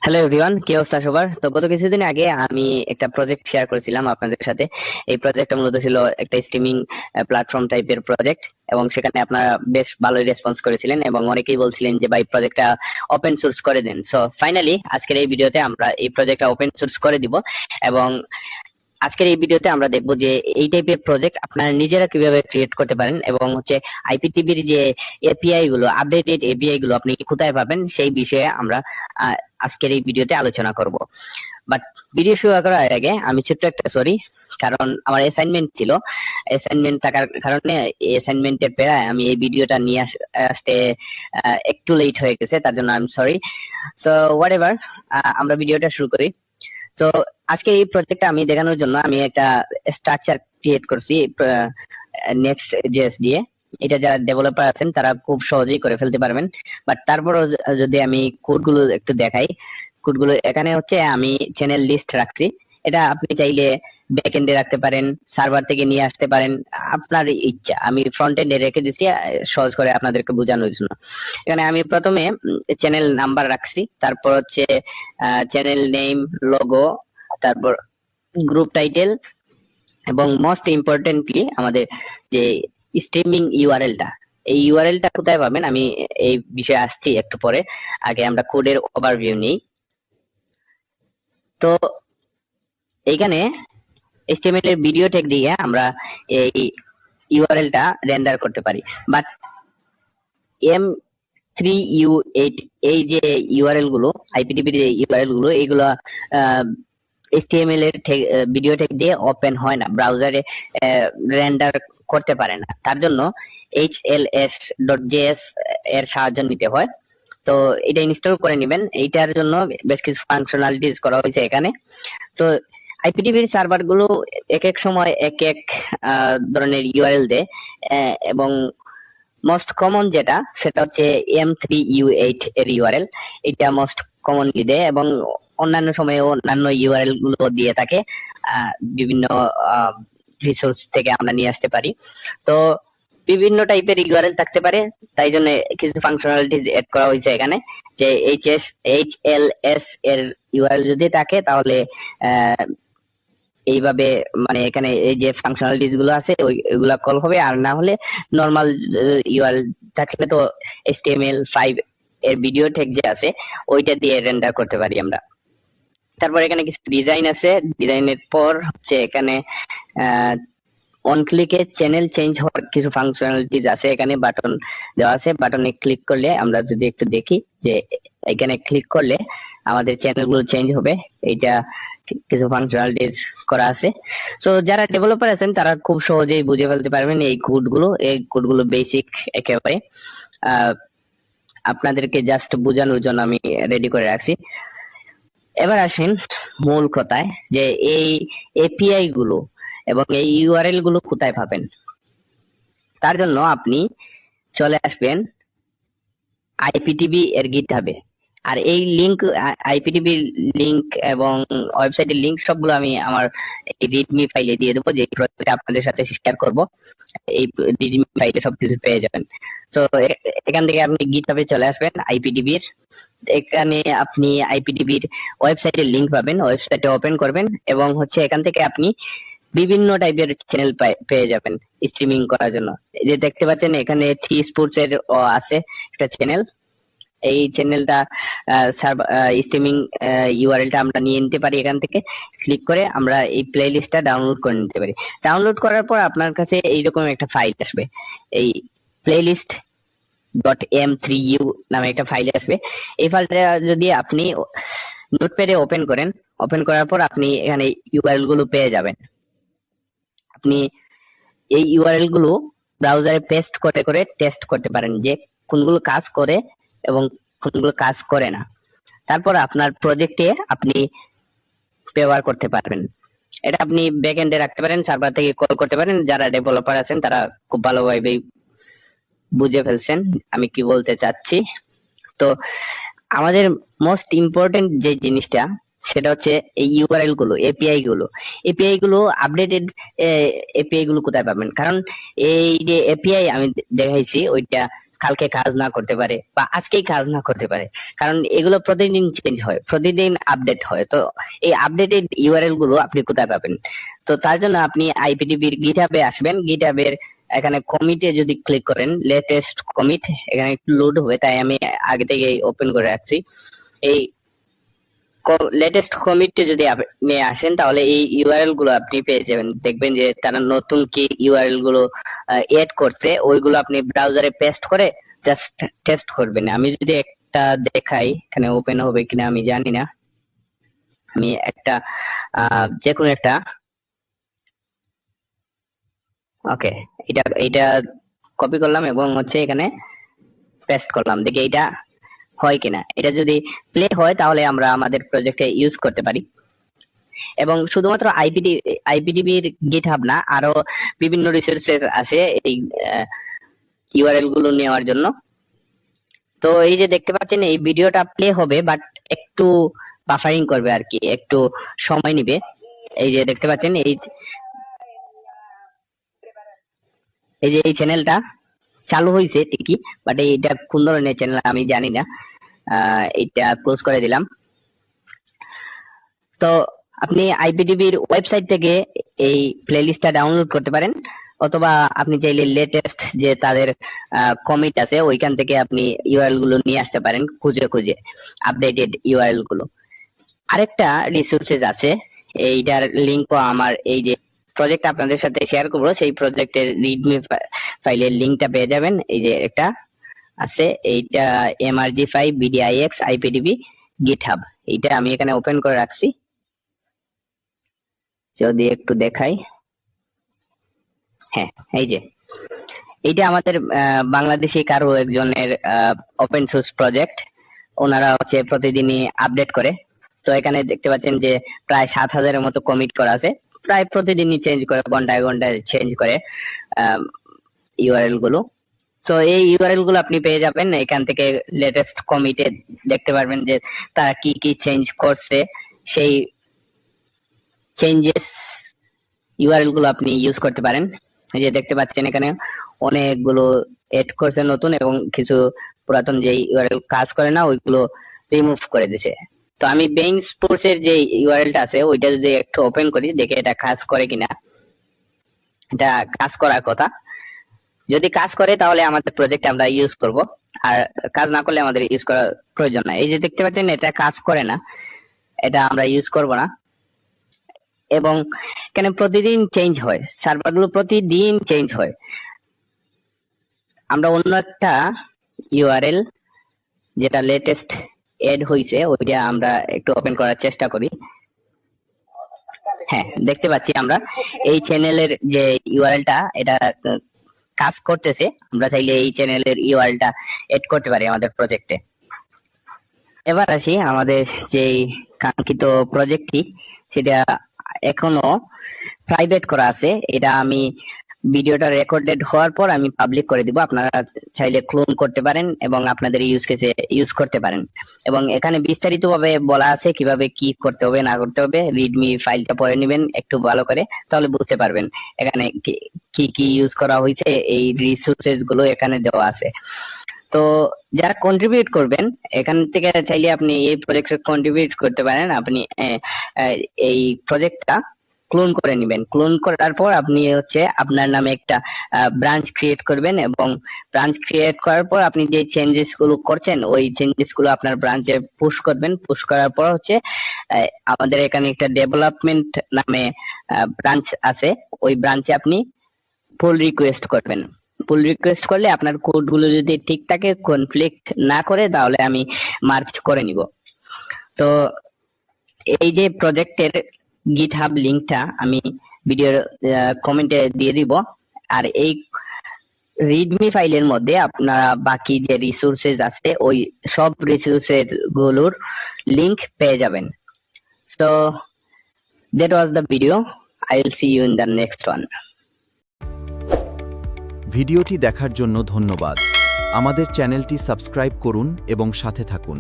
Hello everyone, কি অবস্থা সবার? তো গত কিছুদিন আগে আমি একটা প্রজেক্ট শেয়ার করেছিলাম আপনাদের সাথে। এই প্রজেক্টটা মূলত ছিল একটা স্ট্রিমিং প্ল্যাটফর্ম টাইপের প্রজেক্ট, এবং সেখানে আপনারা বেশ ভালোই রেসপন্স করেছিলেন এবং অনেকেই বলছিলেন যে ভাই প্রজেক্টটা ওপেন সোর্স করে দেন। সো ফাইনালি আজকের এই ভিডিওতে আমরা এই প্রজেক্টটা ওপেন সোর্স করে দিব। এবং আজকের এই ভিডিওতে আমরা দেখব যে এই টাইপের প্রজেক্ট আপনারা নিজেরা কিভাবে ক্রিয়েট করতে পারেন, এবং হচ্ছে আইপিটিভির যে এপিআই গুলো, আপডেটেড এপিআই গুলো আপনি কোথায় পাবেন সেই বিষয়ে আমরা আজকের এই ভিডিওতে আলোচনা করব। বাট ভিডিও শুরু করার আগে আমি ছোট্ট একটা সরি, কারণ আমার অ্যাসাইনমেন্ট ছিল। অ্যাসাইনমেন্ট থাকার কারণে অ্যাসাইনমেন্টের প্রেরায় আমি এই ভিডিওটা নিয়ে আসতে একটু লেট হয়ে গেছে, তার জন্য আমি সরি। সো হোয়াট এভার, আমরা ভিডিওটা শুরু করি। তো আজকে এই প্রজেক্টটা আমি দেখানোর জন্য আমি একটা স্ট্রাকচার ক্রিয়েট করছি নেক্সট জেএস দিয়ে। এটা যারা ডেভেলপার আছেন তারা খুব সহজেই করে ফেলতে পারবেন। বাট তারপরও যদি আমি কোডগুলো একটু দেখাই, কোডগুলো এখানে হচ্ছে আমি চ্যানেল লিস্ট রাখছি। এটা আপনি চাইলে ব্যাক এন্ডে রাখতে পারেন, সার্ভার থেকে নিয়ে আসতে পারেন, আপনার ইচ্ছা। আমি ফ্রন্ট এন্ডে রেখে দিচ্ছি সহজ করে আপনাদেরকে বোঝানোর জন্য। এখানে আমি প্রথমে চ্যানেল নাম্বার রাখছি, তারপর হচ্ছে চ্যানেল নেম, লোগো, তারপর গ্রুপ টাইটেল, এবং মোস্ট ইম্পর্টেন্টলি আমাদের যে স্ট্রিমিং ইউআরএলটা, এই ইউআরএলটা কোথায় পাবেন আমি এই বিষয়ে আসছি একটু পরে। আগে আমরা কোডের ওভারভিউ নিই। তো এইখানে এইচটিএমএল এর ভিডিও ট্যাগ দিয়ে আমরা এই ইউআরএলটা রেন্ডার করতে পারি। বাট M3U8 এই যে ইউআরএল গুলো, আইপিটিপির যে ইউআরএল গুলো, এইগুলো এইচটিএমএল এর ভিডিও ট্যাগ দিয়ে ওপেন হয় না, ব্রাউজারে রেন্ডার করতে পারে না। তার জন্য hls.js এর সাহায্য নিতে হয়। তো এটা ইনস্টল করে নেবেন। এইটার জন্য বেশ কিছু ফাংশনালিটিস করা হয়েছে এখানে। তো আইপিটিভির সার্ভার গুলো এক এক সময় এক এক ধরনের ইউআরএল দেয়, এবং মোস্ট কমন যেটা সেটা হচ্ছে M3U8 এর ইউআরএল। এটা মোস্ট কমনলি দেয়, এবং অন্যান্য সময়ে অন্যান্য ইউআরএল গুলো দিয়ে থাকে। বিভিন্ন রিসোর্স থেকে আমরা নিয়ে আসতে পারি। তো বিভিন্ন টাইপের ইউআরএল থাকতে পারে, তাই জন্য কিছু ফাংশনালিটিস এড করা হয়েছে এখানে। যে HLS এর ইউআরএল যদি থাকে তাহলে এইভাবে, মানে এখানে এই যে ফাংশনালিটিস গুলো আছে ওইগুলা কল হবে, আর না হলে নরমাল ইউআরএল থাকলে তো HTML5 এর ভিডিও ট্যাগ যে আছে ওইটা দিয়ে রেন্ডার করতে পারি আমরা। তারপর এখানে কিছু ডিজাইন আছে। ডিজাইনের পর হচ্ছে এখানে অন ক্লিকে চ্যানেল চেঞ্জ হওয়ার কিছু ফাংশনালিটিস আছে। এখানে বাটন দেওয়া আছে, বাটনে ক্লিক করলে আমরা যদি একটু দেখি যে এখানে ক্লিক করলে আমাদের চ্যানেলগুলো চেঞ্জ হবে। এইটা কিছু ফাংশনালিটিস করা আছে। সো যারা ডেভেলপার আছেন তারা খুব সহজেই বুঝে ফেলতে পারবেন এই কোডগুলো বেসিক একেবারে। আপনাদেরকে জাস্ট বোঝানোর জন্য আমি রেডি করে রাখছি। এবার আসেন মূল কথায়, যে এই এপিআই গুলো এবং এই ইউআরএল গুলো কোথায় পাবেন। তার জন্য আপনি চলে আসবেন আইপিটিভি এর গিটহাবে। আর এই লিংক, আইপিটিভি লিংক এবং ওয়েবসাইটের লিংক সবগুলো আমি আমার এই রিডমি ফাইলে দিয়ে দেবো, যে প্রজেক্ট আপনাদের সাথে শেয়ার করব। এই রিডমি ফাইলে সবকিছু পেয়ে যাবেন। তো এখান থেকে আপনি গিটহাবে চলে আসবেন আইপিটিভির। এখানে আপনি আইপিটিভির ওয়েবসাইটের লিংক পাবেন, ওয়েবসাইটে ওপেন করবেন, এবং হচ্ছে এখান থেকে আপনি বিভিন্ন টাইপের চ্যানেল পেয়ে যাবেন স্ট্রিমিং করার জন্য। এই যে দেখতে পাচ্ছেন এখানে থ্রি স্পোর্টস এর আছে একটা চ্যানেল। এই চ্যানেলটা স্ট্রিমিং ইউআরএলটা আমরা নিয়ে নিতে পারি। এখান থেকে ক্লিক করে আমরা এই প্লে লিস্টটা ডাউনলোড করে নিতে পারি। ডাউনলোড করার পর আপনার কাছে এইরকম একটা ফাইল আসবে, এই প্লেলিস্ট .m3u নামে একটা ফাইল আসবে। এই ফাইলটা যদি আপনি নোটপ্যাডে ওপেন করেন, ওপেন করার পর আপনি এখানে ইউআরএল গুলো পেয়ে যাবেন। আপনি এই ইউআরএল গুলো ব্রাউজারে পেস্ট করে করে টেস্ট করতে পারেন যে কোনগুলো কাজ করে এবং কোনগুলো কাজ করে না। তারপর আপনার প্রজেক্টে আপনি ব্যবহার করতে পারবেন। এটা আপনি ব্যাক এন্ডে রাখতে পারেন, সার্ভার থেকে কল করতে পারেন। যারা ডেভেলপার আছেন তারা খুব ভালোভাবে বুঝে ফেলছেন আমি কি বলতে চাচ্ছি। তো আমাদের মোস্ট ইম্পর্টেন্ট যে জিনিসটা সেটা হচ্ছে এই ইউআরএল গুলো, এপিআই গুলো আপডেটেড এপিআই গুলো কোথায় পাবেন। কারণ এই যে এপিআই আমি দেখাইছি ওইটা কালকে কাজ না করতে পারে বা আজকেই কাজ না করতে পারে, কারণ এগুলো প্রতিদিন চেঞ্জ হয়, প্রতিদিন আপডেট হয়। তো এই আপডেটেড ইউআরএল গুলো আপনি কোথায় পাবেন? তো তার জন্য আপনি আইপিডিবির গিটহাবে আসবেন। গিটহাবের এখানে কমিটে যদি ক্লিক করেন, লেটেস্ট কমিট এখানে একটু লোড হবে, তাই আমি আগে থেকে ওপেন করে রাখছি। এই লেটেস্ট কমিটে যদি আপনি আসেন তাহলে এই ইউআরএল গুলো আপনি পেয়ে যাবেন। দেখবেন যে তারা নতুন কি ইউআরএল গুলো এড করছে, ওইগুলো আপনি ব্রাউজারে পেস্ট করে জাস্ট টেস্ট করবেন। আমি যদি একটা দেখাই, এখানে ওপেন হবে কিনা আমি জানি না। আমি একটা যে কোনো একটা, ওকে, এটা কপি করলাম এবং হচ্ছে এখানে পেস্ট করলাম, দেখি এটা হয় কিনা। এটা যদি প্লে হয় তাহলে আমরা আমাদের প্রজেক্টে ইউজ করতে পারি। এবং শুধুমাত্র আইপিডিবির গিটহাব না, আরো বিভিন্ন রিসোর্সেস আছে এই ইউআরএল গুলো নেওয়ার জন্য। তো এই যে দেখতে পাচ্ছেন এই ভিডিওটা প্লে হবে, বাট একটু বাফারিং করবে আর কি, একটু সময় নিবে। এই যে দেখতে পাচ্ছেন এই যে এই চ্যানেলটা চালু হয়েছে ঠিকই, বাট এইটা কোন ধরনের চ্যানেল আমি জানি না। এটা ক্লোজ করে দিলাম। তো আপনি আইপিডিবির ওয়েবসাইট থেকে এই প্লেলিস্টটা ডাউনলোড করতে পারেন, অথবা আপনি চাইলে লেটেস্ট যে তাদের কমিট আছে ওইখান থেকে আপনি ইউআরএল গুলো নিয়ে আসতে পারেন, খুঁজে খুঁজে আপডেটেড ইউআরএল গুলো। আরেকটা রিসোর্সেস আছে, এইটার লিংকও আমার এই যে প্রজেক্ট আপনাদের সাথে শেয়ার করবো, সেই প্রজেক্টের রিডমি ফাইলের লিংকটা পেয়ে যাবেন। এই যে একটা আছে, এইটা MRG5 BDIX IPDB গিটহাব, এইটা আমি এখানে ওপেন করে রাখছি। যদি একটু দেখাই, হ্যাঁ এই যে এইটা আমাদের বাংলাদেশি কারো একজনের ওপেন সোর্স প্রজেক্ট, ওনারা হচ্ছে প্রতিদিনই আপডেট করে। তো এখানে দেখতে পাচ্ছেন যে প্রায় 7,000-এর মতো কমিট করা আছে, প্রায় প্রতিদিনই চেঞ্জ করে, ঘন্টায় ঘন্টায় চেঞ্জ করে ইউআরএল গুলো। তো এই ইউআরএল গুলো আপনি পেয়ে যাবেন এখান থেকে। লেটেস্ট কমিটে দেখতে পারবেন যে তারা কি কি চেঞ্জ করছে, সেই চেঞ্জেস ইউআরএল গুলো আপনি ইউজ করতে পারেন। এই যে দেখতে পাচ্ছেন এখানে অনেকগুলো এড করছে নতুন, এবং কিছু পুরাতন যে ইউআরএল কাজ করে না ওইগুলো রিমুভ করে দিয়েছে। তো আমি বেইন স্পোর্টস এর যে ইউআরএলটা আছে ওইটা যদি একটু ওপেন করি, দেখে এটা কাজ করে কিনা। এটা কাজ করার কথা, যদি কাজ করে তাহলে আমাদের প্রজেক্টে আমরা ইউজ করব, আর কাজ না করলে আমাদের ইউজ করার প্রয়োজন নাই। এই যে দেখতে পাচ্ছেন এটা কাজ করে না, এটা আমরা ইউজ করব না। এবং এখানে প্রতিদিন চেঞ্জ হয়, সার্ভারগুলো প্রতিদিন চেঞ্জ হয়। আমরা অন্য একটা ইউআরএল যেটা লেটেস্ট এড হয়েছে ওইটা আমরা একটু ওপেন করার চেষ্টা করি। হ্যাঁ দেখতে পাচ্ছি আমরা এই চ্যানেলের যে ইউআরএলটা এটা কাজ করতেছে, আমরা চাইলে এই চ্যানেলের ইউআরএলটা এড করতে পারি আমাদের প্রজেক্টে। এবার আসি আমাদের যে কাঙ্ক্ষিত প্রজেক্টটি, সেটা এখনো প্রাইভেট করা আছে। এটা আমি ভিডিওটা রেকর্ডেড হওয়ার পর আমি পাবলিক করে দিব, আপনারা চাইলে ক্লোন করতে পারেন এবং আপনাদের ইউজ কেসে ইউজ করতে পারেন। এবং এখানে বিস্তারিতভাবে বলা আছে কিভাবে কি করতে হবে না করতে হবে। রিডমি ফাইলটা পড়ে নেবেন একটু ভালো করে, তাহলে বুঝতে পারবেন এখানে কি কি ইউজ করা হয়েছে। এই রিসোর্সেস গুলো এখানে দেওয়া আছে। তো যারা কন্ট্রিবিউট করবেন এখান থেকে চাইলে আপনি এই প্রজেক্টে কন্ট্রিবিউট করতে পারেন। আপনি এই প্রজেক্টটা ক্লোন করে নেবেন, ক্লোন করার পর আপনি হচ্ছে আপনার নামে একটা ব্রাঞ্চ ক্রিয়েট করবেন, এবং ব্রাঞ্চ ক্রিয়েট করার পর আপনি যে চেঞ্জেস গুলো করছেন ওই চেঞ্জেস গুলো আপনার ব্রাঞ্চে পুশ করবেন। পুশ করার পর হচ্ছে আমাদের এখানে একটা ডেভেলপমেন্ট নামে ব্রাঞ্চ আছে, ওই ব্রাঞ্চে আপনি পুল রিকোয়েস্ট করবেন। পুল রিকোয়েস্ট করলে আপনার কোড গুলো যদি ঠিক থাকে, কনফ্লিক্ট না করে, তাহলে আমি মার্চ করে নিব। তো এই যে প্রজেক্টের গিটহাব লিংকটা আমি ভিডিওর কমেন্টে দিয়ে দিব, আর এই রিডমি ফাইলের মধ্যে আপনারা বাকি যে রিসোর্সেস আছে ওই সব রিসোর্সেস গুলোর লিংক পেয়ে যাবেন। So that was the video. I will see you in the next one. ভিডিওটি দেখার জন্য ধন্যবাদ। আমাদের চ্যানেলটি সাবস্ক্রাইব করুন এবং সাথে থাকুন।